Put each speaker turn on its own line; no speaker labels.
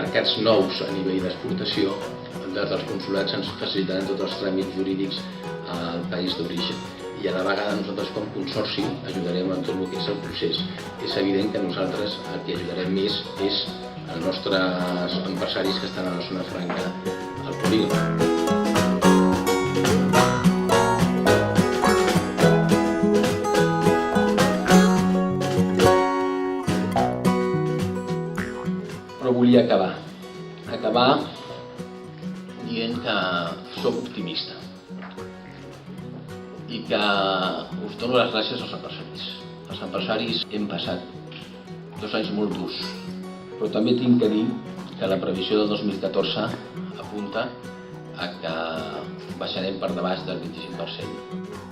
mercats nous a nivell d'exportació, dels consolats ens facilitaran tots els tràmits jurídics al país d'origen. I a la vegada nosaltres com a consorci ajudarem en tot el que és el procés. És evident que nosaltres el que ajudarem més és els nostres empresaris que estan a la zona franca al polígon. Però volia acabar dient que soc optimista i que us dono les gràcies als empresaris. Els empresaris hem passat 2 anys molt durs, però també tinc que dir que la previsió del 2014 apunta a que baixarem per debaix del 25%.